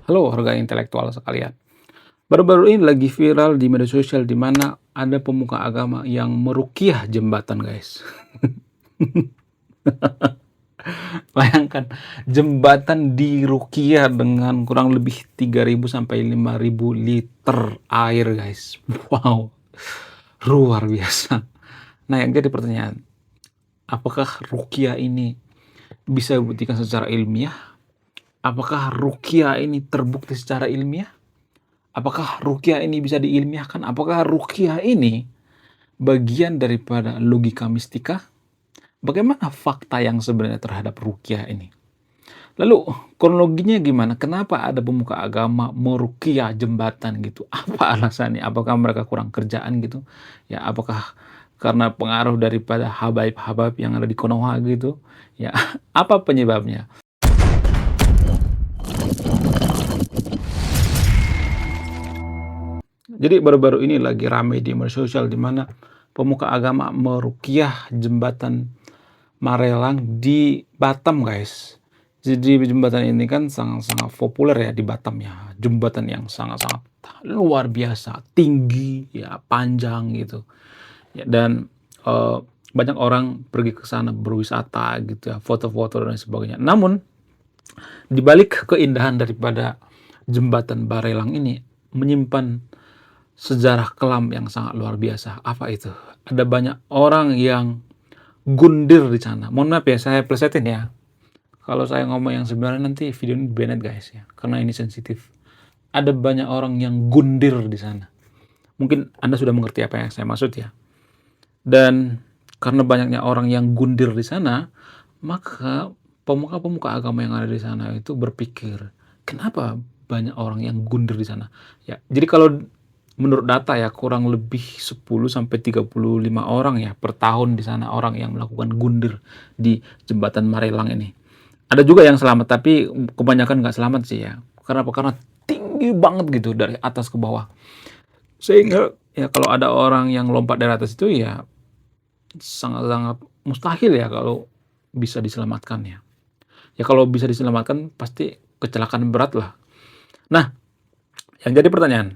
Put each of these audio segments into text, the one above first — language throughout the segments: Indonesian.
Halo harga intelektual sekalian. Baru-baru ini lagi viral di media sosial di mana ada pemuka agama yang meruqyah jembatan, guys. Bayangkan jembatan diruqyah dengan kurang lebih 3.000 sampai 5.000 liter air, guys. Wow, luar biasa. Nah, yang jadi pertanyaan, apakah ruqyah ini bisa dibuktikan secara ilmiah? Apakah ruqyah ini terbukti secara ilmiah? Apakah ruqyah ini bisa diilmiahkan? Apakah ruqyah ini bagian daripada logika mistika? Bagaimana fakta yang sebenarnya terhadap ruqyah ini? Lalu kronologinya gimana? Kenapa ada pemuka agama meruqyah jembatan gitu? Apa alasannya? Apakah mereka kurang kerjaan gitu? Ya, apakah karena pengaruh daripada habaib-habaib yang ada di Konoha gitu? Ya, apa penyebabnya? Jadi baru-baru ini lagi ramai di media sosial di mana pemuka agama meruqyah jembatan Marelang di Batam, guys. Jadi jembatan ini kan sangat-sangat populer ya di Batam ya. Jembatan yang sangat-sangat luar biasa, tinggi, ya panjang gitu. Ya, dan banyak orang pergi ke sana berwisata gitu ya, foto-foto dan sebagainya. Namun di balik keindahan daripada jembatan Barelang ini menyimpan sejarah kelam yang sangat luar biasa. Apa itu? Ada banyak orang yang gundir di sana. Mohon maaf ya, saya plesetin ya. Kalau saya ngomong yang sebenarnya nanti video ini banned, guys ya, karena ini sensitif. Ada banyak orang yang gundir di sana. Mungkin Anda sudah mengerti apa yang saya maksud ya. Dan karena banyaknya orang yang gundir di sana, maka pemuka-pemuka agama yang ada di sana itu berpikir, kenapa banyak orang yang gundir di sana? Ya, jadi kalau menurut data ya kurang lebih 10 sampai 35 orang ya per tahun di sana orang yang melakukan gundir di jembatan Marelang ini. Ada juga yang selamat tapi kebanyakan nggak selamat sih ya. Kenapa? Karena tinggi banget gitu dari atas ke bawah. Sehingga ya kalau ada orang yang lompat dari atas itu ya sangat-sangat mustahil ya kalau bisa diselamatkan ya. Ya kalau bisa diselamatkan pasti kecelakaan berat lah. Nah, yang jadi pertanyaan,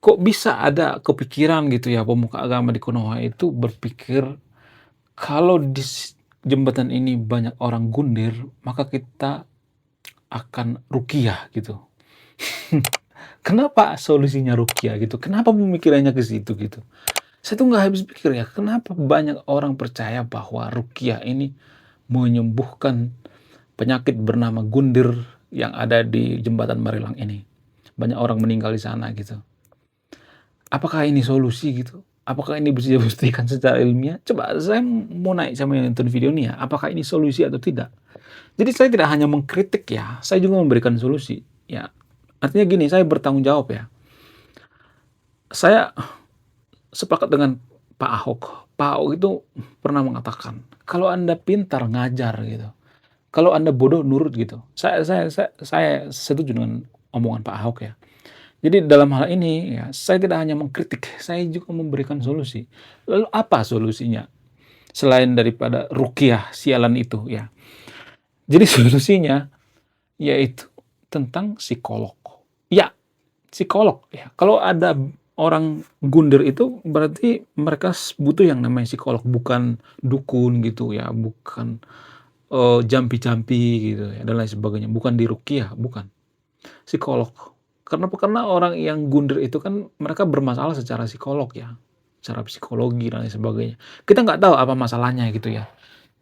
kok bisa ada kepikiran gitu ya pemuka agama di Konoha itu berpikir kalau di jembatan ini banyak orang gundir, maka kita akan ruqyah gitu. Kenapa solusinya ruqyah gitu? Kenapa pemikirannya ke situ gitu? Saya tuh nggak habis pikir ya, kenapa banyak orang percaya bahwa ruqyah ini menyembuhkan penyakit bernama gundir yang ada di jembatan Marelang ini. Banyak orang meninggal di sana gitu. Apakah ini solusi gitu? Apakah ini bisa dibuktikan secara ilmiah? Coba saya mau naik sama yang nonton video ini ya, apakah ini solusi atau tidak? Jadi saya tidak hanya mengkritik ya, saya juga memberikan solusi. Ya, artinya gini, saya bertanggung jawab ya. Saya sepakat dengan Pak Ahok. Pak Ahok itu pernah mengatakan, kalau Anda pintar ngajar gitu, kalau Anda bodoh nurut gitu. Saya setuju dengan omongan Pak Ahok ya. Jadi dalam hal ini ya, saya tidak hanya mengkritik, saya juga memberikan solusi. Lalu apa solusinya? Selain daripada ruqyah sialan itu ya. Jadi solusinya yaitu tentang psikolog. Ya, psikolog ya. Kalau ada orang gundir itu berarti mereka butuh yang namanya psikolog, bukan dukun gitu ya, bukan jampi-jampi gitu ya dan lain sebagainya, bukan diruqyah, bukan. Psikolog. Karena orang yang gundir itu kan mereka bermasalah secara psikolog ya, secara psikologi dan lain sebagainya. Kita nggak tahu apa masalahnya gitu ya.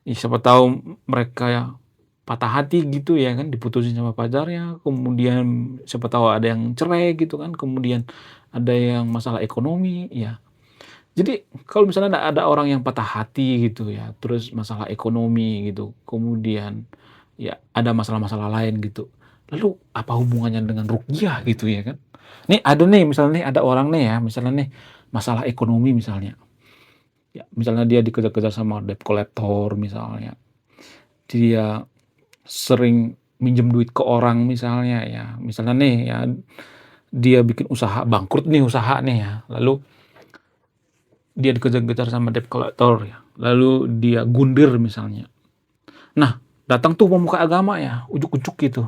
Siapa tahu mereka ya patah hati gitu ya kan, diputusin sama pacarnya, kemudian siapa tahu ada yang cerai gitu kan, kemudian ada yang masalah ekonomi ya. Jadi kalau misalnya ada orang yang patah hati gitu ya, terus masalah ekonomi gitu, kemudian ya ada masalah-masalah lain gitu. Lalu apa hubungannya dengan ruqyah gitu ya kan? Nih ada nih misalnya nih ada orang nih ya, misalnya nih masalah ekonomi misalnya. Ya, misalnya dia dikejar-kejar sama debt collector misalnya. Dia sering minjem duit ke orang misalnya ya. Misalnya nih ya dia bikin usaha bangkrut nih usaha nih ya. Lalu dia dikejar-kejar sama debt collector ya. Lalu dia gundir misalnya. Nah, datang tuh pemuka agama ya, ujuk-ujuk gitu.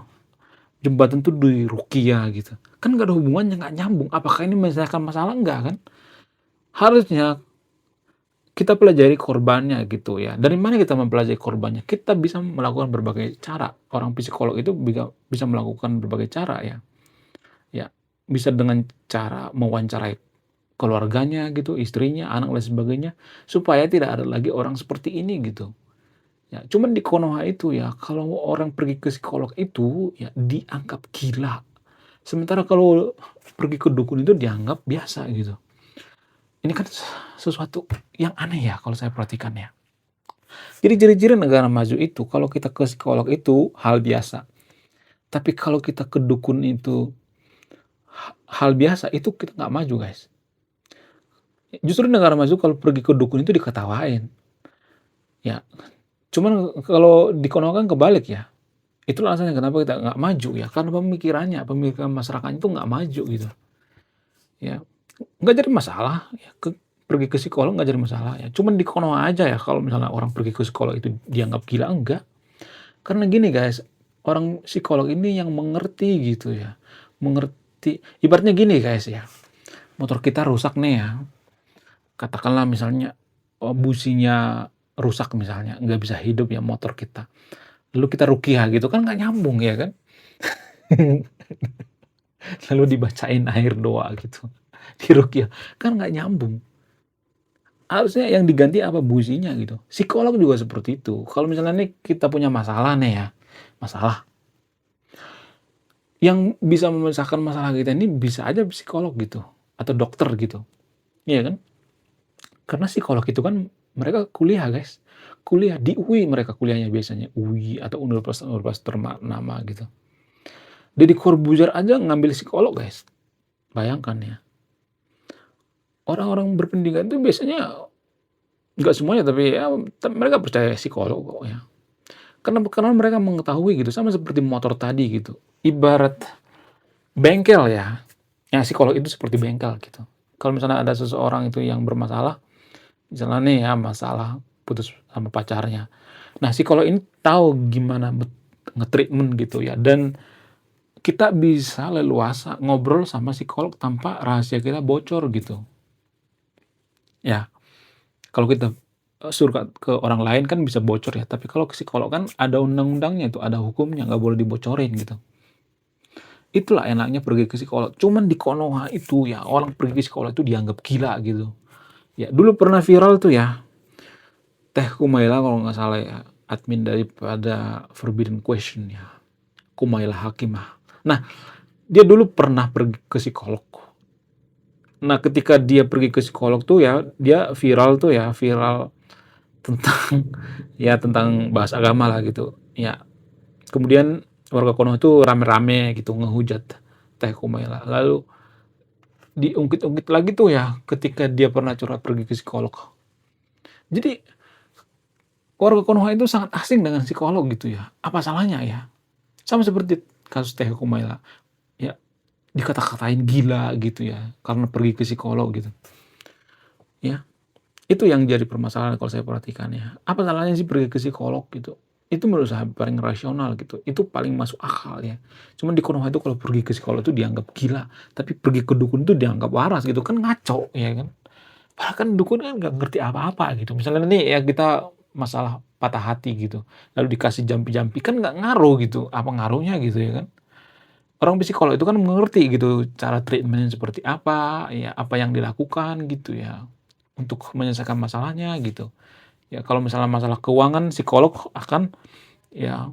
jembatan tuh di ruqyah gitu. Kan nggak ada hubungannya, nggak nyambung. Apakah ini menyelesaikan masalah? Enggak kan? Harusnya kita pelajari korbannya gitu ya. Dari mana kita mempelajari korbannya? Kita bisa melakukan berbagai cara. Orang psikolog itu bisa melakukan berbagai cara ya. Ya, bisa dengan cara mewawancarai keluarganya gitu, istrinya, anak dan sebagainya, supaya tidak ada lagi orang seperti ini gitu. Ya, cuman di Konoha itu ya, kalau orang pergi ke psikolog itu ya dianggap gila. Sementara kalau pergi ke dukun itu dianggap biasa gitu. Ini kan sesuatu yang aneh ya kalau saya perhatikan ya. Jadi ciri-ciri negara maju itu kalau kita ke psikolog itu hal biasa. Tapi kalau kita ke dukun itu hal biasa, itu kita nggak maju guys. Justru negara maju kalau pergi ke dukun itu diketawain. Ya, cuman kalau di Konoha kan kebalik ya. Itulah alasannya kenapa kita nggak maju ya, karena pemikiran masyarakatnya itu nggak maju gitu. Ya, nggak jadi masalah ya, pergi ke psikolog nggak jadi masalah ya. Cuman di Konoha aja ya kalau misalnya orang pergi ke psikolog itu dianggap gila, enggak. Karena gini guys, orang psikolog ini yang mengerti gitu ya. Mengerti, ibaratnya gini guys ya, motor kita rusak nih ya. Katakanlah misalnya, businya rusak misalnya, nggak bisa hidup ya motor kita. Lalu kita ruqyah gitu kan nggak nyambung ya kan. Lalu dibacain air doa gitu, diruqyah, kan nggak nyambung. Harusnya yang diganti apa? Businya gitu. Psikolog juga seperti itu. Kalau misalnya nih kita punya masalah nih ya, masalah yang bisa memecahkan masalah kita ini bisa aja psikolog gitu, atau dokter gitu, iya kan? Karena psikolog itu kan mereka kuliah guys, kuliah di UI, mereka kuliahnya biasanya UI atau universitas-universitas ternama gitu. Deddy Corbuzier aja ngambil psikolog guys, bayangkan ya. Orang-orang berpendidikan itu biasanya nggak semuanya tapi ya mereka percaya psikolog kok ya. Karena mereka mengetahui gitu, sama seperti motor tadi gitu. Ibarat bengkel ya, yang psikolog itu seperti bengkel gitu. Kalau misalnya ada seseorang itu yang bermasalah, misalnya nih ya masalah putus sama pacarnya. Nah, psikolog ini tahu gimana nge-treatment gitu ya, dan kita bisa leluasa ngobrol sama psikolog tanpa rahasia kita bocor gitu. Ya, kalau kita suruh ke orang lain kan bisa bocor ya, tapi kalau ke psikolog kan ada undang-undangnya itu, ada hukumnya, nggak boleh dibocorin gitu. Itulah enaknya pergi ke psikolog. Cuman di Konoha itu ya, orang pergi ke psikolog itu dianggap gila gitu. Ya, dulu pernah viral tuh ya, Teh Kumaila kalau nggak salah ya, admin daripada Forbidden Question ya, Kumaila Hakimah. Nah, dia dulu pernah pergi ke psikolog. Nah, ketika dia pergi ke psikolog tuh ya, dia viral tuh ya, viral tentang ya tentang bahas agama lah gitu. Ya, kemudian warga Konoha itu rame-rame gitu ngehujat Teh Kumaila. Lalu diungkit-ungkit lagi tuh ya ketika dia pernah curhat pergi ke psikolog. Jadi warga Konoha itu sangat asing dengan psikolog gitu ya. Apa salahnya ya? Sama seperti kasus Teh Kumaila. Ya, dikata-katain gila gitu ya karena pergi ke psikolog gitu. Ya, itu yang jadi permasalahan kalau saya perhatikan ya. Apa salahnya sih pergi ke psikolog gitu? Itu menurut saya paling rasional gitu. Itu paling masuk akal ya. Cuman di Konoha itu kalau pergi ke psikolog itu dianggap gila, tapi pergi ke dukun itu dianggap waras gitu kan, ngaco ya kan. Padahal kan dukun kan nggak ngerti apa-apa gitu. Misalnya nih ya kita masalah patah hati gitu, lalu dikasih jampi-jampi kan nggak ngaruh gitu. Apa ngaruhnya gitu ya kan? Orang psikolog itu kan mengerti gitu cara treatment seperti apa, ya apa yang dilakukan gitu ya untuk menyelesaikan masalahnya gitu. Ya kalau misalnya masalah keuangan, psikolog akan ya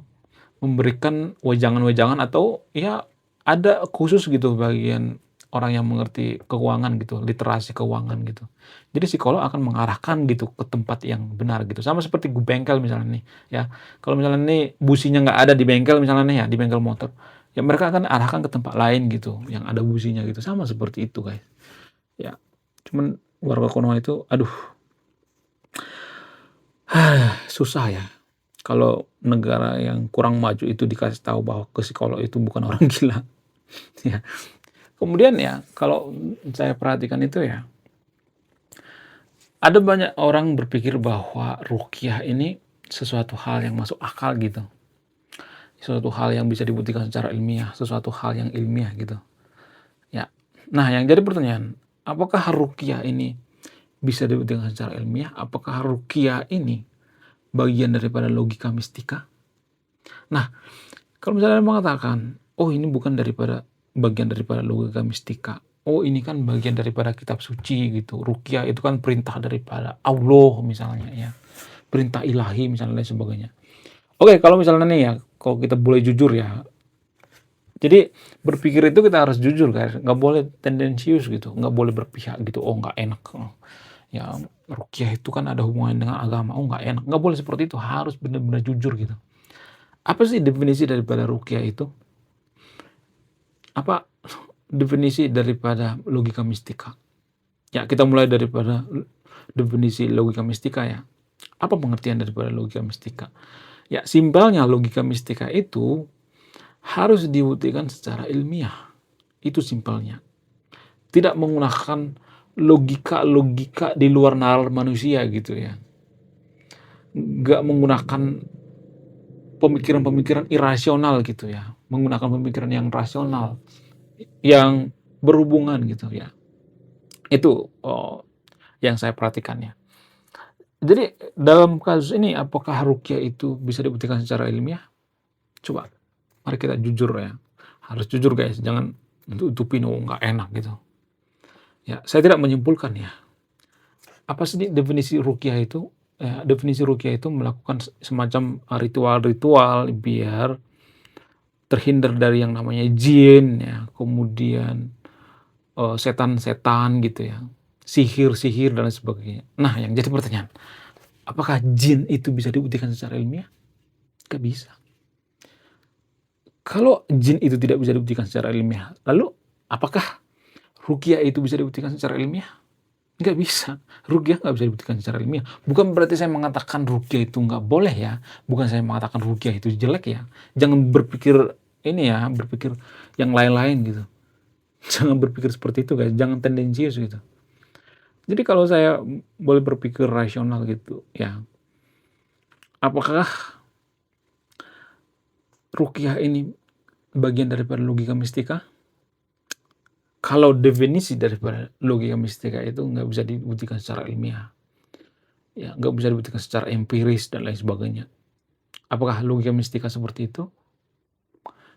memberikan wejangan-wejangan atau ya ada khusus gitu bagian orang yang mengerti keuangan gitu, literasi keuangan gitu. Jadi psikolog akan mengarahkan gitu ke tempat yang benar gitu. Sama seperti bengkel misalnya nih ya. Kalau misalnya nih businya nggak ada di bengkel misalnya nih ya, di bengkel motor. Ya mereka akan arahkan ke tempat lain gitu yang ada businya gitu. Sama seperti itu guys. Ya, cuman warga Konoha itu aduh susah ya. Kalau negara yang kurang maju itu dikasih tahu bahwa ke psikolog itu bukan orang gila. Ya. Kemudian ya, kalau saya perhatikan itu ya, ada banyak orang berpikir bahwa ruqyah ini sesuatu hal yang masuk akal gitu. sesuatu hal yang bisa dibuktikan secara ilmiah, sesuatu hal yang ilmiah gitu. Ya. Nah, yang jadi pertanyaan, apakah ruqyah ini bisa dibuktikan secara ilmiah? Apakah ruqyah ini bagian daripada logika mistika? Nah, kalau misalnya mengatakan, oh ini bukan bagian daripada logika mistika. Oh ini kan bagian daripada kitab suci gitu. Ruqyah itu kan perintah daripada Allah misalnya ya. Perintah ilahi misalnya dan sebagainya. Oke, kalau misalnya nih ya, kalau kita boleh jujur ya. Jadi berpikir itu kita harus jujur guys, nggak boleh tendensius gitu, nggak boleh berpihak gitu. Oh nggak enak, ya ruqyah itu kan ada hubungan dengan agama. Oh nggak enak, nggak boleh seperti itu. Harus benar-benar jujur gitu. Apa sih definisi daripada ruqyah itu? Apa definisi daripada logika mistika? Ya kita mulai daripada definisi logika mistika ya. Apa pengertian daripada logika mistika? Ya simpelnya logika mistika itu harus dibuktikan secara ilmiah. Itu simpelnya. Tidak menggunakan logika-logika di luar nalar manusia gitu ya. Nggak menggunakan pemikiran-pemikiran irasional gitu ya. Menggunakan pemikiran yang rasional, yang berhubungan gitu ya. Itu yang saya perhatikan ya. Jadi dalam kasus ini apakah ruqyah itu bisa dibuktikan secara ilmiah? Coba mari kita jujur ya. Harus jujur guys, jangan tutupin oh nggak enak gitu. Ya, saya tidak menyimpulkan ya. Apa sih definisi ruqyah itu? Ya, definisi ruqyah itu melakukan semacam ritual-ritual biar terhindar dari yang namanya jin ya, kemudian setan-setan gitu ya, sihir-sihir dan sebagainya. Nah, yang jadi pertanyaan, apakah jin itu bisa dibuktikan secara ilmiah? Nggak bisa. Kalau jin itu tidak bisa dibuktikan secara ilmiah, lalu apakah ruqyah itu bisa dibuktikan secara ilmiah? Nggak bisa. Ruqyah nggak bisa dibuktikan secara ilmiah. Bukan berarti saya mengatakan ruqyah itu nggak boleh ya. Bukan saya mengatakan ruqyah itu jelek ya. Jangan berpikir ini ya, berpikir yang lain-lain gitu. Jangan berpikir seperti itu guys. Jangan tendensius gitu. Jadi kalau saya boleh berpikir rasional gitu ya. Apakah ruqyah ini bagian daripada logika mistika? Kalau definisi daripada logika mistika itu nggak bisa dibuktikan secara ilmiah. Ya, nggak bisa dibuktikan secara empiris dan lain sebagainya. Apakah logika mistika seperti itu?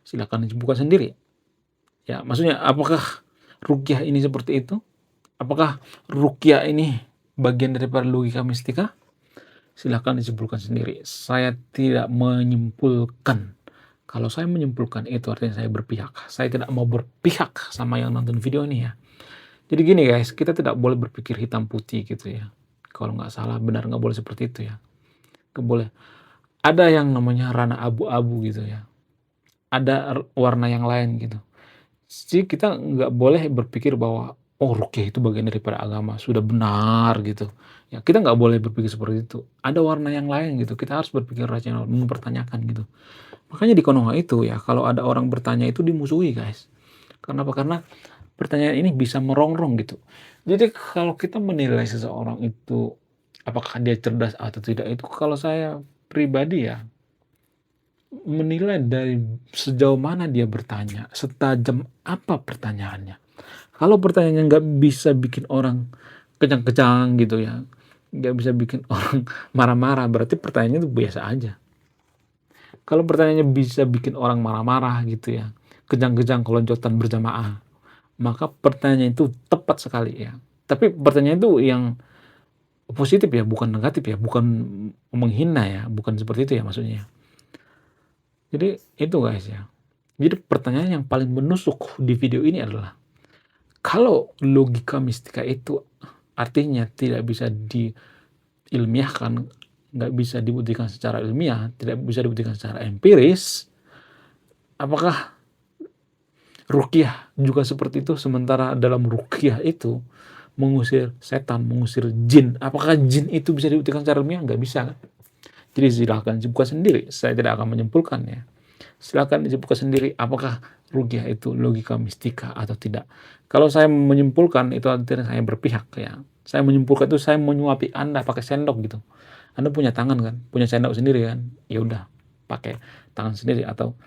Silakan buka sendiri. Ya, maksudnya apakah ruqyah ini seperti itu? Apakah ruqyah ini bagian daripada logika mistika? Silakan disimpulkan sendiri. Saya tidak menyimpulkan. Kalau saya menyimpulkan itu artinya saya berpihak. Saya tidak mau berpihak sama yang nonton video ini ya. Jadi gini guys, kita tidak boleh berpikir hitam putih gitu ya. Kalau nggak salah benar nggak boleh seperti itu ya. Nggak boleh. Ada yang namanya ranah abu-abu gitu ya. Ada warna yang lain gitu. Jadi kita nggak boleh berpikir bahwa oh ruqyah itu bagian daripada agama, sudah benar gitu. Ya kita nggak boleh berpikir seperti itu. Ada warna yang lain gitu. Kita harus berpikir rasional, mempertanyakan gitu. Makanya di Konoha itu ya, kalau ada orang bertanya itu dimusuhi guys. Kenapa? Karena pertanyaan ini bisa merongrong gitu. Jadi kalau kita menilai seseorang itu apakah dia cerdas atau tidak itu kalau saya pribadi ya menilai dari sejauh mana dia bertanya, setajam apa pertanyaannya. Kalau pertanyaannya nggak bisa bikin orang kejang-kejang gitu ya, nggak bisa bikin orang marah-marah, berarti pertanyaannya itu biasa aja. Kalau pertanyaannya bisa bikin orang marah-marah gitu ya, kejang-kejang keloncotan berjamaah, maka pertanyaan itu tepat sekali ya. Tapi pertanyaan itu yang positif ya, bukan negatif ya, bukan menghina ya, bukan seperti itu ya maksudnya. Jadi itu guys ya. Jadi pertanyaan yang paling menusuk di video ini adalah, kalau logika mistika itu artinya tidak bisa diilmiahkan, nggak bisa dibuktikan secara ilmiah, tidak bisa dibuktikan secara empiris, apakah ruqyah juga seperti itu? Sementara dalam ruqyah itu mengusir setan, mengusir jin. Apakah jin itu bisa dibuktikan secara ilmiah? Nggak bisa kan? Jadi silakan dibuka sendiri. Saya tidak akan menyimpulkannya. Silakan dibuka sendiri apakah ruqyah itu logika mistika atau tidak. Kalau saya menyimpulkan itu artinya saya berpihak ya. Saya menyimpulkan itu saya menyuapi Anda pakai sendok gitu. Anda punya tangan kan, punya sendok sendiri kan. Ya udah, pakai tangan sendiri atau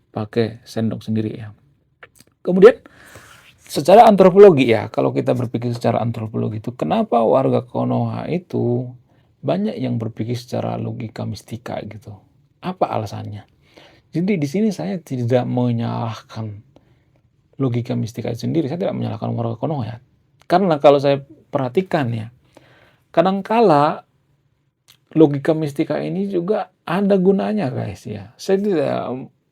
pakai sendok sendiri ya. Kemudian secara antropologi ya, kalau kita berpikir secara antropologi itu, kenapa warga Konoha itu banyak yang berpikir secara logika mistika gitu. Apa alasannya? Jadi di sini saya tidak menyalahkan logika mistika itu sendiri, saya tidak menyalahkan warga Konoha ya. Karena kalau saya perhatikan ya, kadangkala logika mistika ini juga ada gunanya guys ya. Saya tidak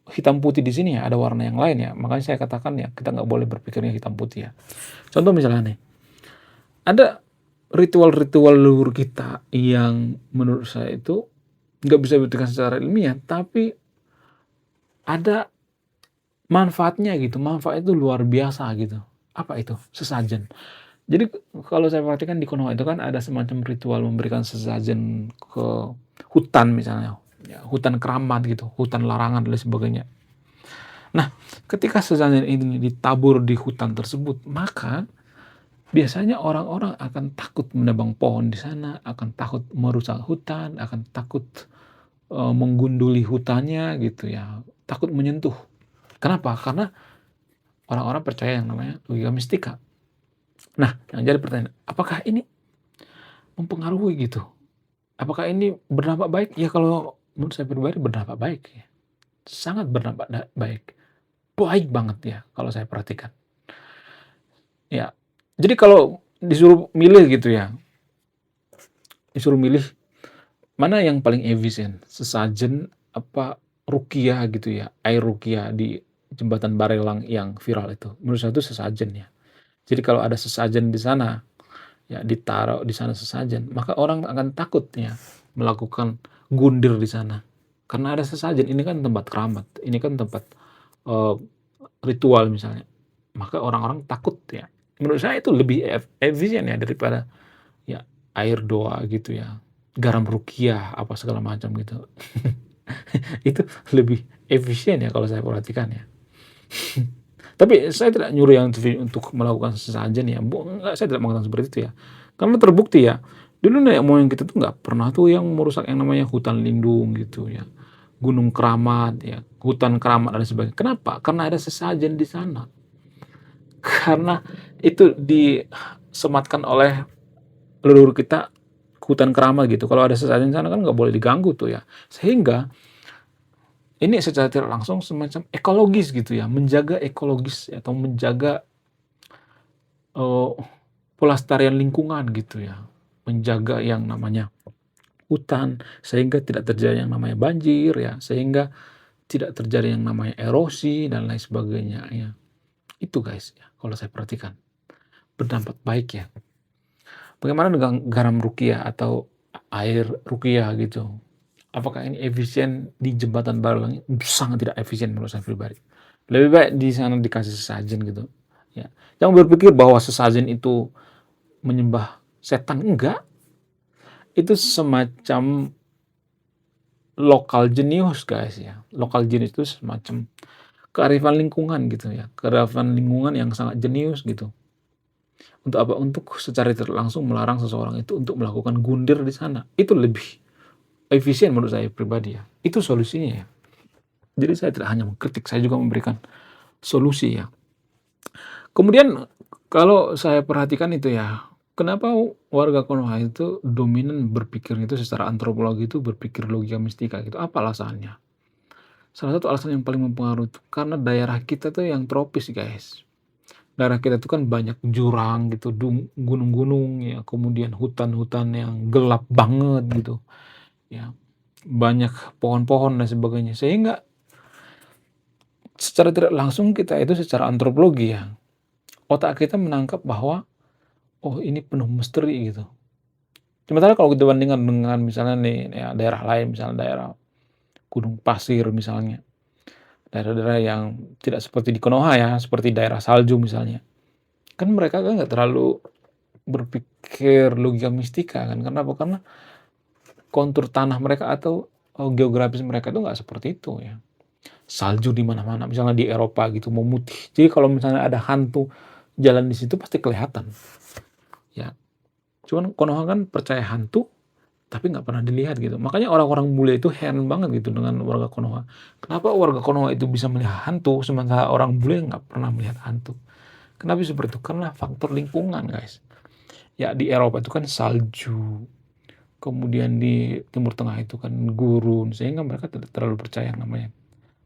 hitam putih di sini ya, ada warna yang lain ya. Makanya saya katakan ya, kita nggak boleh berpikirnya hitam putih ya. Contoh misalnya nih, ada ritual-ritual leluhur kita yang menurut saya itu nggak bisa dibuktikan secara ilmiah, tapi ada manfaatnya gitu. Manfaat itu luar biasa gitu. Apa itu? Sesajen. Jadi kalau saya perhatikan di Konoha itu kan ada semacam ritual memberikan sesajen ke hutan misalnya, ya, hutan keramat gitu, hutan larangan dan lain sebagainya. Nah, ketika sesajen ini ditabur di hutan tersebut, maka biasanya orang-orang akan takut menebang pohon di sana, akan takut merusak hutan, akan takut menggunduli hutannya gitu ya, takut menyentuh. Kenapa? Karena orang-orang percaya yang namanya logika mistika. Nah, yang jadi pertanyaan, apakah ini mempengaruhi gitu? Apakah ini berdampak baik? Ya kalau menurut saya pribadi berdampak baik ya. Sangat berdampak baik. Baik banget ya kalau saya perhatikan. Ya. Jadi kalau disuruh milih gitu ya, disuruh milih mana yang paling efisien? Sesajen apa ruqyah gitu ya, air ruqyah di jembatan Barelang yang viral itu. Menurut saya itu sesajen ya. Jadi kalau ada sesajen di sana, ya ditaruh di sana sesajen, maka orang akan takut ya melakukan gundir di sana. Karena ada sesajen, ini kan tempat keramat, ini kan tempat ritual misalnya. Maka orang-orang takut ya. Menurut saya itu lebih efisien ya daripada ya air doa gitu ya. Garam ruqyah apa segala macam gitu. Itu lebih efisien ya kalau saya perhatikan ya. Tapi saya tidak nyuruh yang untuk melakukan sesajen ya. Enggak, saya tidak mengatakan seperti itu ya. Karena terbukti ya, dulu nenek moyang kita tuh nggak pernah tuh yang merusak yang namanya hutan lindung gitu ya. Gunung Keramat ya, hutan Keramat dan sebagainya. Kenapa? Karena ada sesajen di sana. Karena itu disematkan oleh leluhur kita hutan Keramat gitu. Kalau ada sesajen di sana kan nggak boleh diganggu tuh ya. Sehingga ini secara tidak langsung semacam ekologis gitu ya, menjaga ekologis atau menjaga pelestarian lingkungan gitu ya, menjaga yang namanya hutan sehingga tidak terjadi yang namanya banjir ya, sehingga tidak terjadi yang namanya erosi dan lain sebagainya ya. Itu guys ya, kalau saya perhatikan berdampak baik ya. Bagaimana dengan garam ruqyah atau air ruqyah gitu? Apakah ini efisien di jembatan Barelang? Sangat tidak efisien menurut saya pribadi. Lebih baik di sana dikasih sesajen gitu. Ya. Jangan berpikir bahwa sesajen itu menyembah setan, enggak. Itu semacam lokal jenius guys ya. Lokal jenius itu semacam kearifan lingkungan gitu ya. Kearifan lingkungan yang sangat jenius gitu. Untuk apa? Untuk secara tidak langsung melarang seseorang itu untuk melakukan gundir di sana. Itu lebih efisien menurut saya pribadi ya. Itu solusinya ya. Jadi saya tidak hanya mengkritik, saya juga memberikan solusi ya. Kemudian kalau saya perhatikan itu ya, kenapa warga Konoha itu dominan berpikir itu secara antropologi itu berpikir logika mistika gitu, apa alasannya? Salah satu alasan yang paling mempengaruhi itu karena daerah kita tuh yang tropis guys. Daerah kita tuh kan banyak jurang gitu, gunung-gunung ya, kemudian hutan-hutan yang gelap banget gitu ya. Banyak pohon-pohon dan sebagainya. Sehingga secara tidak langsung kita itu secara antropologi ya, otak kita menangkap bahwa, oh ini penuh misteri gitu. Sementara kalau kita bandingkan dengan misalnya nih ya daerah lain, misalnya daerah gunung pasir misalnya, daerah-daerah yang tidak seperti di Konoha ya, seperti daerah salju misalnya. Kan mereka kan nggak terlalu berpikir logika mistika kan, kenapa? Karena kontur tanah mereka atau geografis mereka itu nggak seperti itu ya. Salju di mana-mana, misalnya di Eropa gitu memutih. Jadi kalau misalnya ada hantu jalan di situ pasti kelihatan. Ya. Cuman Konoha kan percaya hantu, tapi nggak pernah dilihat gitu. Makanya orang-orang bule itu heran banget gitu dengan warga Konoha. Kenapa warga Konoha itu bisa melihat hantu, sementara orang bule nggak pernah melihat hantu. Kenapa seperti itu? Karena faktor lingkungan, guys. Ya di Eropa itu kan salju, kemudian di Timur Tengah itu kan gurun, sehingga mereka tidak terlalu percaya yang namanya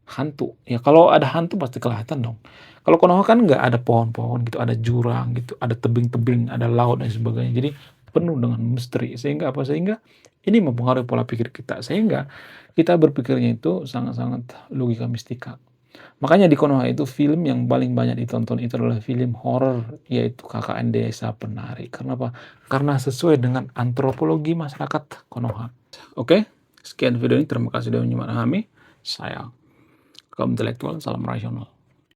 hantu. Ya kalau ada hantu pasti kelihatan dong. Kalau Konoha kan nggak ada pohon-pohon gitu, ada jurang gitu, ada tebing-tebing, ada laut dan sebagainya. Jadi penuh dengan misteri. Sehingga apa? Sehingga ini mempengaruhi pola pikir kita. Sehingga kita berpikirnya itu sangat-sangat logika mistika. Makanya di Konoha itu film yang paling banyak ditonton itu adalah film horor, yaitu KKN Desa Penari. Karena apa? Karena sesuai dengan antropologi masyarakat Konoha. Oke, sekian video ini. Terima kasih sudah menyimak kami. Saya kaum intelektual, salam rasional.